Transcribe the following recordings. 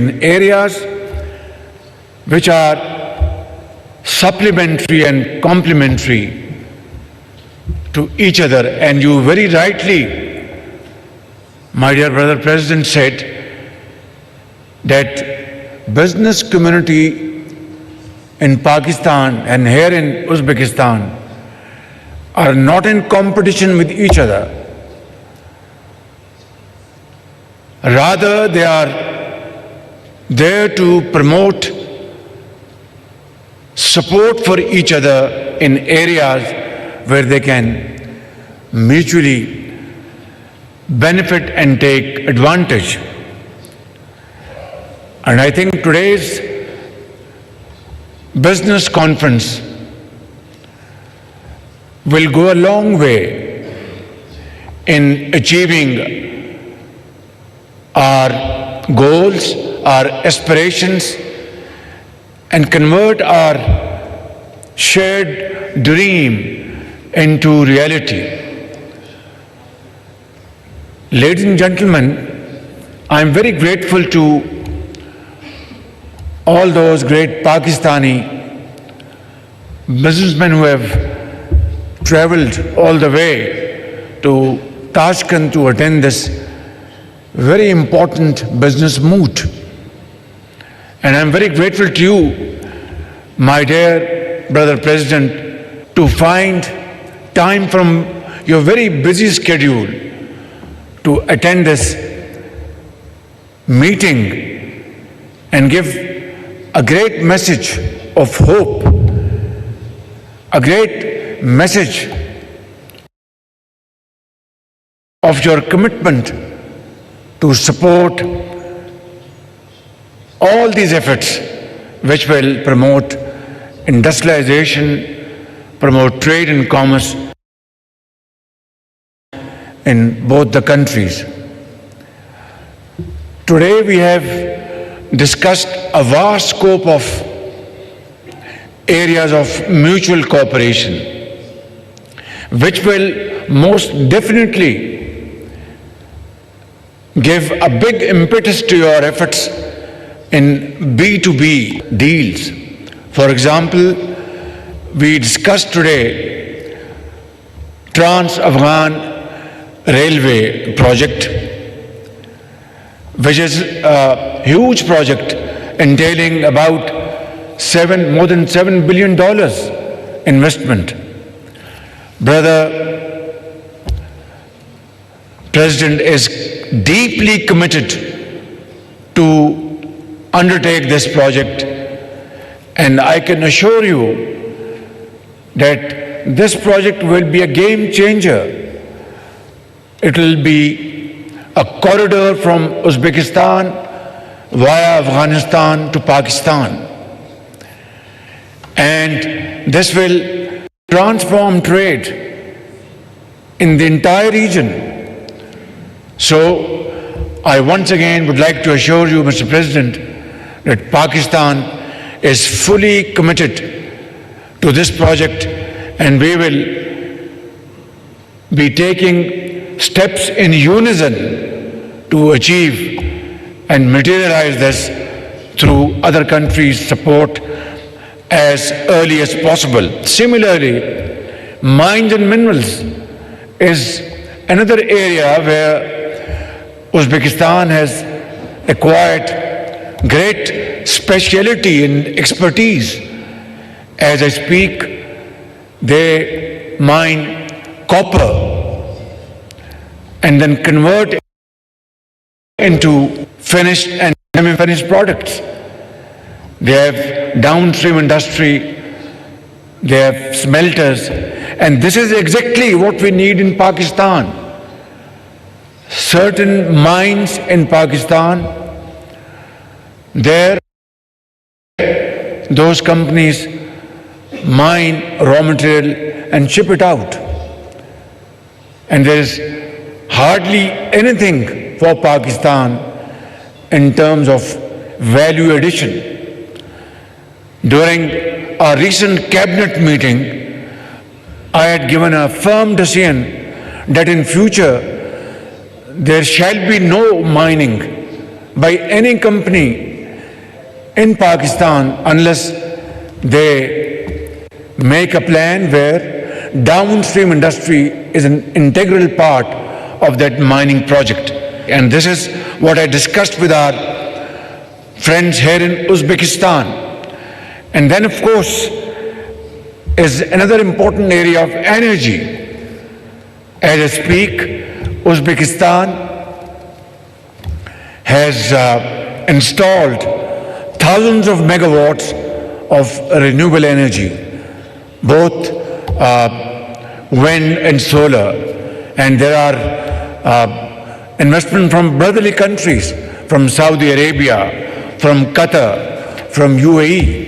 in areas which are supplementary and complementary to each other. And you very rightly, my dear brother President, said that business community in Pakistan and here in Uzbekistan are not in competition with each other. Rather, they are there to promote support for each other in areas where they can mutually benefit and take advantage. And I think today's business conference will go a long way in achieving our goals, our aspirations, and convert our shared dream into reality. Ladies and gentlemen, I am very grateful to all those great Pakistani businessmen who have traveled all the way to Tashkent to attend this very important business moot. And I'm very grateful to you, my dear brother President, to find time from your very busy schedule to attend this meeting and give a great message of hope, a great message of your commitment to support all these efforts which will promote industrialization, promote trade and commerce in both the countries. Today we have discussed a vast scope of areas of mutual cooperation, which will most definitely give a big impetus to your efforts in B2B deals. For example, we discussed today Trans-Afghan Railway project, which is a huge project entailing about more than $7 billion investment. Brother President is deeply committed to undertake this project, and I can assure you that this project will be a game changer. It will be a corridor from Uzbekistan via Afghanistan to Pakistan. And this will transform trade in the entire region. So I once again would like to assure you, Mr. President, that Pakistan is fully committed to this project, and we will be taking steps in unison to achieve and materialize this through other countries' support as early as possible. Similarly, mines and minerals is another area where Uzbekistan has acquired great speciality and expertise. As I speak, they mine copper and then convert into finished and semi-finished products. They have downstream industry, they have smelters, and this is exactly what we need in Pakistan. Certain mines in Pakistan, there those companies mine raw material and ship it out. And there is hardly anything for Pakistan in terms of value addition. During our recent cabinet meeting, I had given a firm decision that in future there shall be no mining by any company in Pakistan unless they make a plan where downstream industry is an integral part of that mining project. And this is what I discussed with our friends here in Uzbekistan. And then, of course, is another important area of energy. As I speak, Uzbekistan has installed thousands of megawatts of renewable energy, both wind and solar. And there are investment from brotherly countries, from Saudi Arabia, from Qatar, from UAE.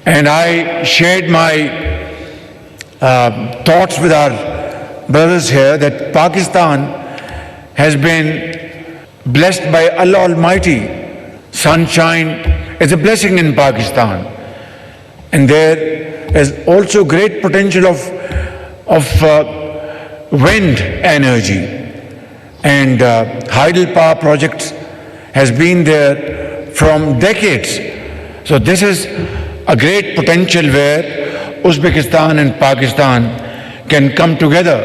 And I shared my thoughts with our brothers here that Pakistan has been blessed by Allah Almighty. Sunshine is a blessing in Pakistan. And there is also great potential of wind energy. And hydropower projects has been there from decades. So this is a great potential where Uzbekistan and Pakistan can come together.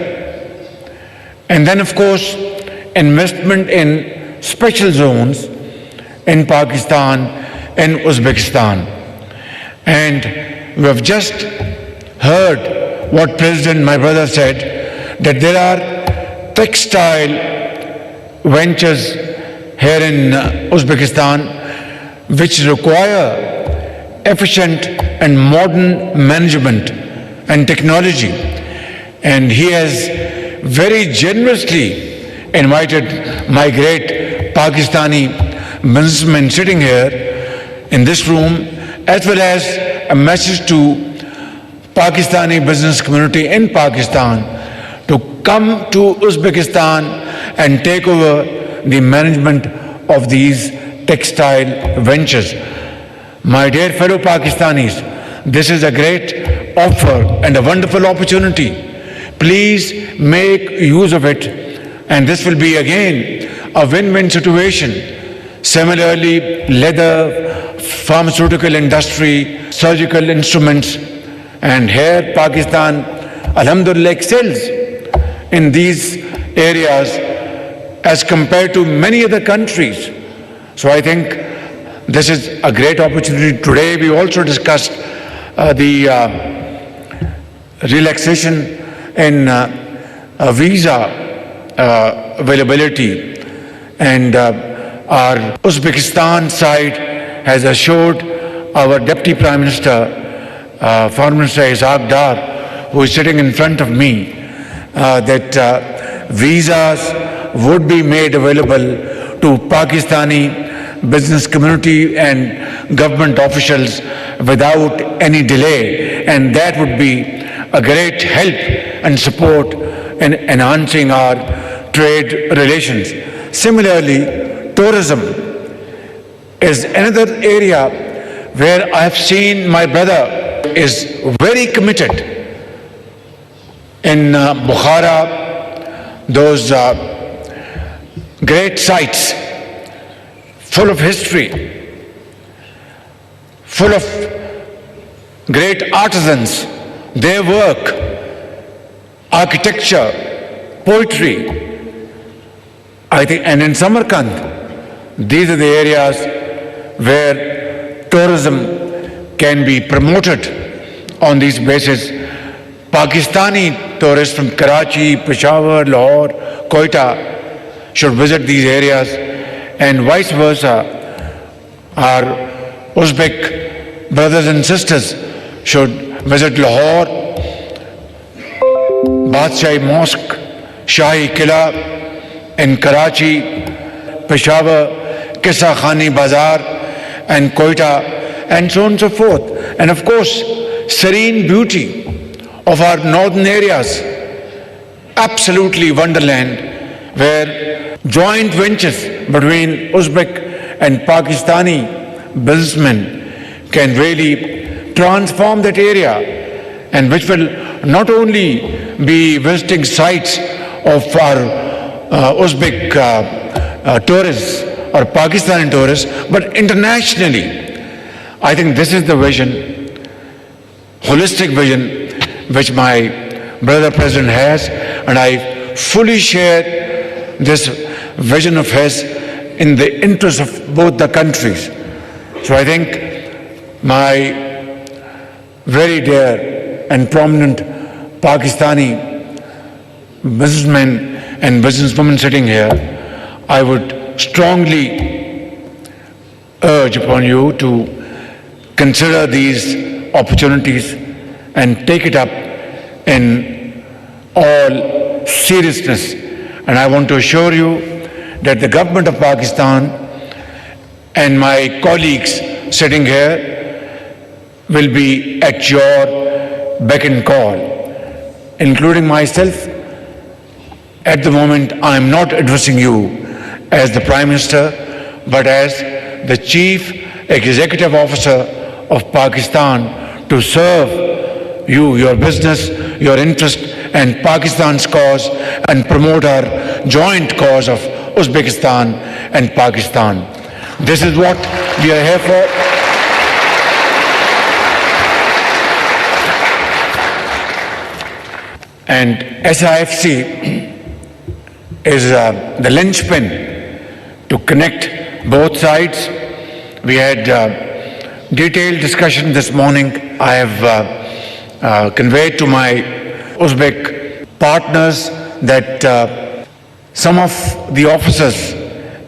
And then, of course, investment in special zones in Pakistan and Uzbekistan. And we have just heard what President, my brother, said, that there are textile ventures here in Uzbekistan which require efficient and modern management and technology. And he has very generously invited my great Pakistani businessmen sitting here in this room, as well as a message to Pakistani business community in Pakistan to come to Uzbekistan and take over the management of these textile ventures. My dear fellow Pakistanis, this is a great offer and a wonderful opportunity. Please make use of it, and this will be again a win-win situation. Similarly, leather, pharmaceutical industry, surgical instruments, and here Pakistan, alhamdulillah, excels in these areas as compared to many other countries. So I think this is a great opportunity. Today we also discussed the relaxation in visa availability, and our Uzbekistan side has assured our Deputy Prime Minister, Foreign Minister Ishaq Dar, who is sitting in front of me, that visas would be made available to Pakistani business community and government officials without any delay, and that would be a great help and support in enhancing our trade relations. Similarly, tourism is another area where I have seen my brother is very committed. In Bukhara, those great sites full of history, full of great artisans, their work, architecture, poetry, I think, and in Samarkand, these are the areas where tourism can be promoted on these bases. Pakistani tourists from Karachi, Peshawar, Lahore, Quetta should visit these areas, and vice versa. Our Uzbek brothers and sisters should visit Lahore, Badshah Mosque, Shahi Kila in Karachi, Peshawar, Qissa Khani Bazaar, and Quetta, and so on and so forth. And of course, serene beauty of our northern areas, absolutely wonderland, where joint ventures between Uzbek and Pakistani businessmen can really transform that area, and which will not only be visiting sites of our Uzbek tourists or Pakistani tourists, but internationally. I think this is the vision, holistic vision, which my brother President has, and I fully share this vision of his in the interest of both the countries. So I think my very dear and prominent Pakistani businessmen and businesswomen sitting here, I would strongly urge upon you to consider these opportunities and take it up in all seriousness. And I want to assure you that the government of Pakistan and my colleagues sitting here will be at your beck and call, including myself. At the moment, I am not addressing you as the Prime Minister, but as the Chief Executive Officer of Pakistan to serve you, your business, your interest, and Pakistan's cause, and promote our joint cause of Uzbekistan and Pakistan. This is what we are here for. And SIFC is the linchpin to connect both sides. We had detailed discussion this morning. I have conveyed to my Uzbek partners that some of the officers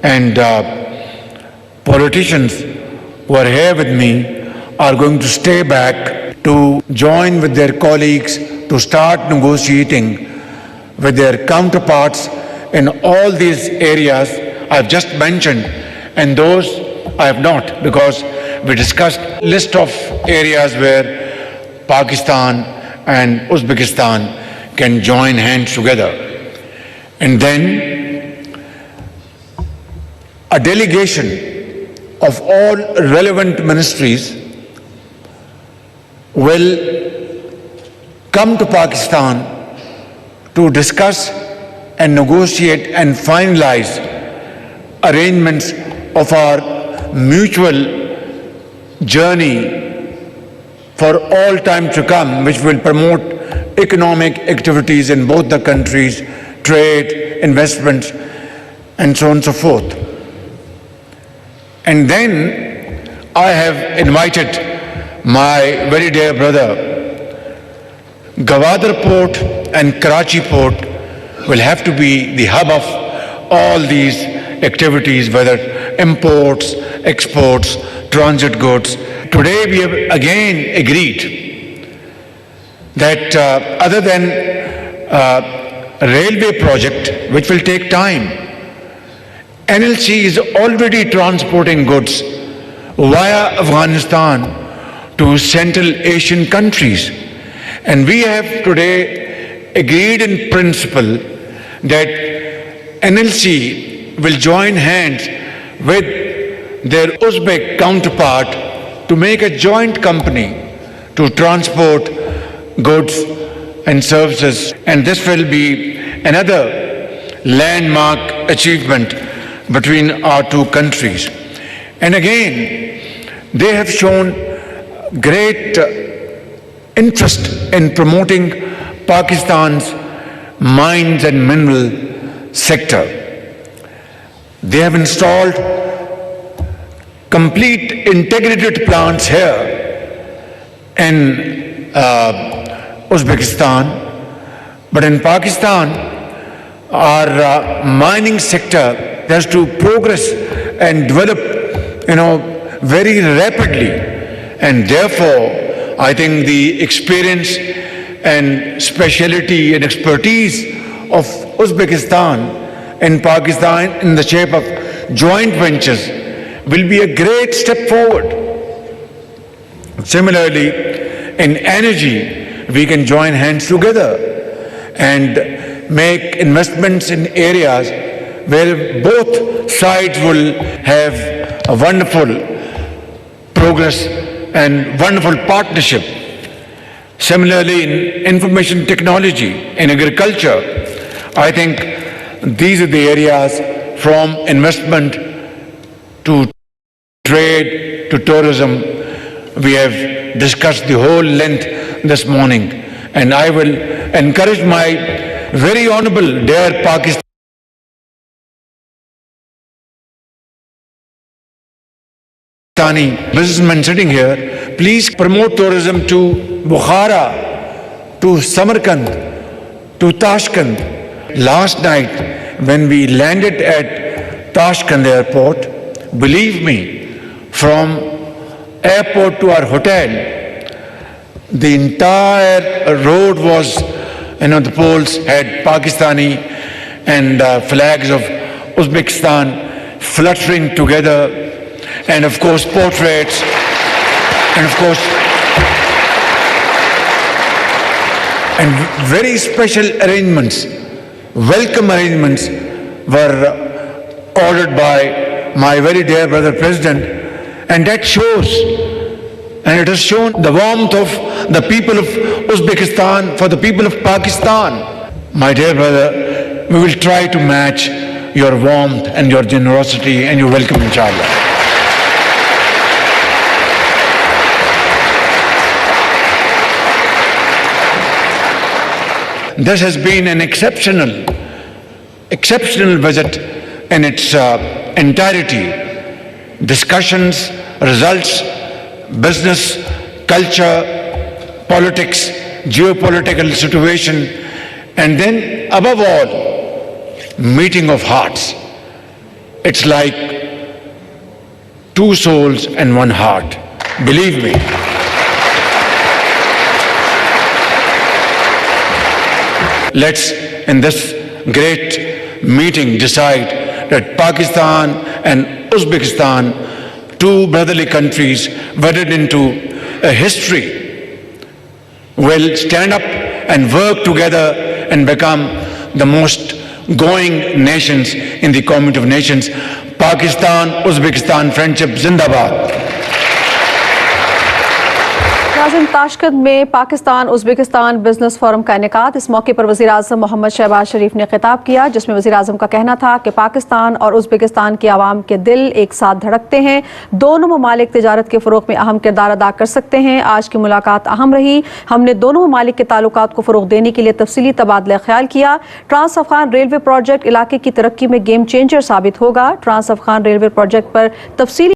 and politicians who are here with me are going to stay back to join with their colleagues to start negotiating with their counterparts in all these areas I've just mentioned, and those I have not, because we discussed a list of areas where Pakistan and Uzbekistan can join hands together. And then a delegation of all relevant ministries will come to Pakistan to discuss and negotiate and finalize arrangements of our mutual journey for all time to come, which will promote economic activities in both the countries, trade, investments, and so on and so forth. And then I have invited my very dear brother. Gwadar Port and Karachi Port will have to be the hub of all these activities, whether imports, exports, transit goods. Today we have again agreed that other than a railway project, which will take time, NLC is already transporting goods via Afghanistan to Central Asian countries. And we have today agreed in principle that NLC will join hands with their Uzbek counterpart to make a joint company to transport goods and services. And this will be another landmark achievement between our two countries. And again, they have shown great interest in promoting Pakistan's mines and mineral sector. They have installed complete integrated plants here in Uzbekistan, but in Pakistan, our mining sector has to progress and develop, very rapidly, and therefore, I think the experience and speciality and expertise of Uzbekistan and Pakistan in the shape of joint ventures will be a great step forward. Similarly, in energy, we can join hands together and make investments in areas where both sides will have a wonderful progress and wonderful partnership. Similarly, in information technology, in agriculture, I think these are the areas from investment to trade to tourism we have discussed the whole length this morning, and I will encourage my very honorable dear Pakistani businessmen sitting here, please promote tourism to Bukhara, to Samarkand, to Tashkent. Last night, when we landed at Tashkent airport, believe me, from airport to our hotel, the entire road was, the poles had Pakistani and flags of Uzbekistan fluttering together, and of course portraits, and of course, and very special arrangements, welcome arrangements were ordered by my very dear brother President, and that shows, and it has shown the warmth of the people of Uzbekistan for the people of Pakistan. My dear brother, we will try to match your warmth and your generosity and your welcome, inshallah. This has been an exceptional visit in its entirety. Discussions, results, business, culture, politics, geopolitical situation, and then above all, meeting of hearts. It's like two souls and one heart. Believe me. Let's, in this great meeting, decide that Pakistan and Uzbekistan, two brotherly countries wedded into a history, will stand up and work together and become the most going nations in the Community of Nations. Pakistan, Uzbekistan friendship Zindabad. नाज़रीन, Tashkent में Pakistan Uzbekistan business forum का इनेकाद। इस मौके पर वज़ीर आज़म मोहम्मद शहबाज शरीफ ने खिताब किया, जिसमें वज़ीर आज़म का कहना था कि पाकिस्तान और उज़्बेकिस्तान के आवाम के दिल एक साथ धड़कते हैं। दोनों ममालिक तिजारत के फ़रोग़ में अहम किरदार अदा कर सकते हैं। आज की मुलाकात अहम रही। हमने दोनों ममालिक के ताल्लुकात को फ़रोग़ देने के लिए तफसीली तबादला ख्याल किया। ट्रांस अफ़गान रेलवे प्रोजेक्ट इलाके की तरक्की में गेम चेंजर साबित होगा। ट्रांस अफ़गान रेलवे प्रोजेक्ट पर तफसीली